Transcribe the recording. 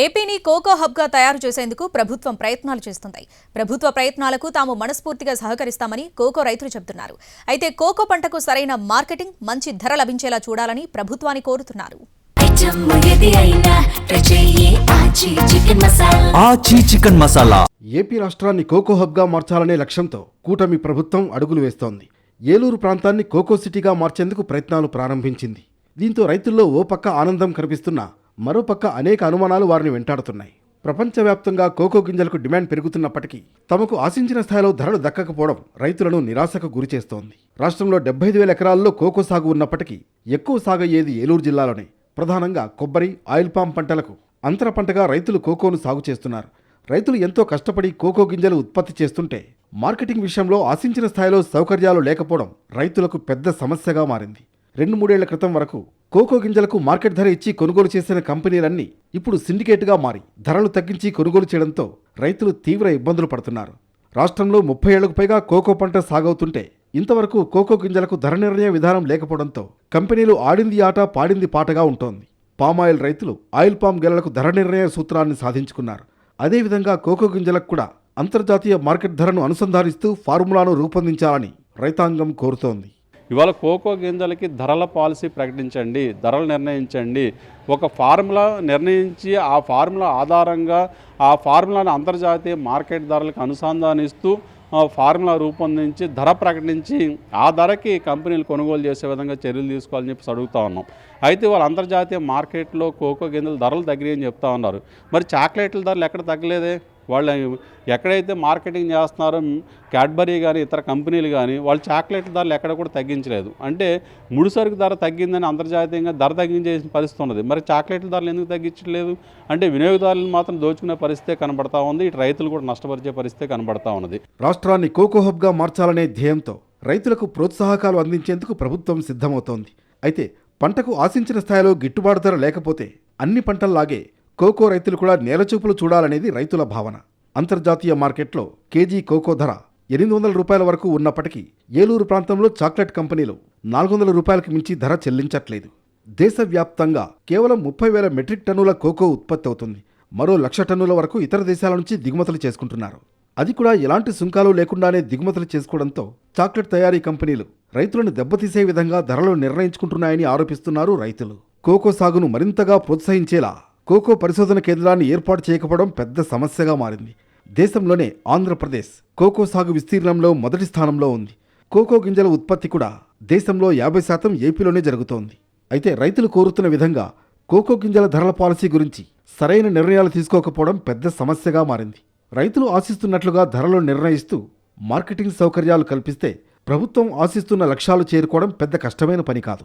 ఏపీని కోకో హబ్గా తయారు చేసేందుకు ప్రభుత్వం ప్రయత్నాలు చేస్తుంది. ప్రభుత్వ ప్రయత్నాలకు తాము మనస్ఫూర్తిగా సహకరిస్తామని కోకో రైతులు చెబుతున్నారు. అయితే కోకో పంటకు సరైన మార్కెటింగ్, మంచి ధర లభించేలా చూడాలని ప్రభుత్వాన్ని కోరుతున్నారు. ఏపీ రాష్ట్రాన్ని కోకో హబ్గా మార్చాలనే లక్ష్యంతో కూటమి ప్రభుత్వం అడుగులు వేస్తోంది. ఏలూరు ప్రాంతాన్ని కోకో సిటీగా మార్చేందుకు ప్రయత్నాలు ప్రారంభించింది. దీంతో రైతుల్లో ఓ పక్క ఆనందం కనిపిస్తున్నా మరోపక్క అనేక అనుమానాలు వారిని వెంటాడుతున్నాయి. ప్రపంచవ్యాప్తంగా కోకో గింజలకు డిమాండ్ పెరుగుతున్నప్పటికీ తమకు ఆశించిన స్థాయిలో ధరలు దక్కకపోవడం రైతులను నిరాశకు గురిచేస్తోంది. రాష్ట్రంలో 75,000 ఎకరాల్లో కోకో సాగు ఉన్నప్పటికీ ఎక్కువ సాగయ్యేది ఏలూరు జిల్లాలోనే. ప్రధానంగా కొబ్బరి, ఆయిల్ పామ్ పంటలకు అంతర పంటగా రైతులు కోకోను సాగు చేస్తున్నారు. రైతులు ఎంతో కష్టపడి కోకో గింజలు ఉత్పత్తి చేస్తుంటే మార్కెటింగ్ విషయంలో ఆశించిన స్థాయిలో సౌకర్యాలు లేకపోవడం రైతులకు పెద్ద సమస్యగా మారింది. 2-3 ఏళ్ల క్రితం వరకు కోకో గింజలకు మార్కెట్ ధర ఇచ్చి కొనుగోలు చేసిన కంపెనీలన్నీ ఇప్పుడు సిండికేట్గా మారి ధరలు తగ్గించి కొనుగోలు చేయడంతో రైతులు తీవ్ర ఇబ్బందులు పడుతున్నారు. రాష్ట్రంలో 30 ఏళ్లకు పైగా కోకో పంట సాగవుతుంటే ఇంతవరకు కోకో గింజలకు ధర నిర్ణయ విధానం లేకపోవడంతో కంపెనీలు ఆడింది ఆట పాడింది పాటగా ఉంటోంది. పామాయిల్ రైతులు ఆయిల్ పామ్ గెలలకు ధర నిర్ణయ సూత్రాన్ని సాధించుకున్నారు. అదేవిధంగా కోకో గింజలకు కూడా అంతర్జాతీయ మార్కెట్ ధరను అనుసంధానిస్తూ ఫార్ములాను రూపొందించాలని రైతాంగం కోరుతోంది. ఇవాళ కోకో గింజలకి ధరల పాలసీ ప్రకటించండి, ధరలు నిర్ణయించండి. ఒక ఫార్ములా నిర్ణయించి ఆ ఫార్ములా ఆధారంగా ఆ ఫార్ములాను అంతర్జాతీయ మార్కెట్ ధరలకు అనుసంధానిస్తూ ఫార్ములా రూపొందించి ధర ప్రకటించి ఆ ధరకి కంపెనీలు కొనుగోలు చేసే విధంగా చర్యలు తీసుకోవాలని చెప్పి అడుగుతూ ఉన్నాం. అయితే వాళ్ళు అంతర్జాతీయ మార్కెట్లో కోకో గింజల ధరలు తగ్గినాయని చెప్తా ఉన్నారు. మరి చాక్లెట్ల ధరలు ఎక్కడ తగ్గలేదే? వాళ్ళు ఎక్కడైతే మార్కెటింగ్ చేస్తున్నారో క్యాడ్బరీ కానీ ఇతర కంపెనీలు కానీ వాళ్ళు చాక్లెట్ల ధరలు ఎక్కడ కూడా తగ్గించలేదు. అంటే ముడిసరుకు ధర తగ్గిందని అంతర్జాతీయంగా ధర తగ్గించేసిన పరిస్థితి ఉన్నది. మరి చాక్లెట్ల ధరలు ఎందుకు తగ్గించట్లేదు అంటే వినియోగదారులను మాత్రం దోచుకునే పరిస్థితే కనబడతా ఉంది. ఇటు రైతులు కూడా నష్టపరిచే పరిస్థితే కనబడతా ఉన్నది. రాష్ట్రాన్ని కోకో హబ్గా మార్చాలనే ధ్యేయంతో రైతులకు ప్రోత్సాహకాలు అందించేందుకు ప్రభుత్వం సిద్ధమవుతోంది. అయితే పంటకు ఆశించిన స్థాయిలో గిట్టుబాటు ధర లేకపోతే అన్ని పంటల్లాగే కోకో రైతులు కూడా నేలచూపులు చూడాలనేది రైతుల భావన. అంతర్జాతీయ మార్కెట్లో కేజీ కోకో ధర 800 రూపాయల వరకు ఉన్నప్పటికీ ఏలూరు ప్రాంతంలో చాక్లెట్ కంపెనీలు 400 రూపాయలకు మించి ధర చెల్లించట్లేదు. దేశవ్యాప్తంగా కేవలం 30,000 మెట్రిక్ టన్నుల కోకో ఉత్పత్తి అవుతుంది. మరో 1,00,000 టన్నుల వరకు ఇతర దేశాల నుంచి దిగుమతులు చేసుకుంటున్నారు. అది కూడా ఎలాంటి సుంకాలు లేకుండానే దిగుమతులు చేసుకోవడంతో చాక్లెట్ తయారీ కంపెనీలు రైతులను దెబ్బతీసే విధంగా ధరలు నిర్ణయించుకుంటున్నాయని ఆరోపిస్తున్నారు రైతులు. కోకో సాగును మరింతగా ప్రోత్సహించేలా కోకో పరిశోధన కేంద్రాన్ని ఏర్పాటు చేయకపోవడం పెద్ద సమస్యగా మారింది. దేశంలోనే ఆంధ్రప్రదేశ్ కోకో సాగు విస్తీర్ణంలో మొదటి స్థానంలో ఉంది. కోకో గింజల ఉత్పత్తి కూడా దేశంలో 50% ఏపీలోనే జరుగుతోంది. అయితే రైతులు కోరుతున్న విధంగా కోకో గింజల ధరల పాలసీ గురించి సరైన నిర్ణయాలు తీసుకోకపోవడం పెద్ద సమస్యగా మారింది. రైతులు ఆశిస్తున్నట్లుగా ధరలు నిర్ణయిస్తూ మార్కెటింగ్ సౌకర్యాలు కల్పిస్తే ప్రభుత్వం ఆశిస్తున్న లక్ష్యాలు చేరుకోవడం పెద్ద కష్టమైన పని కాదు.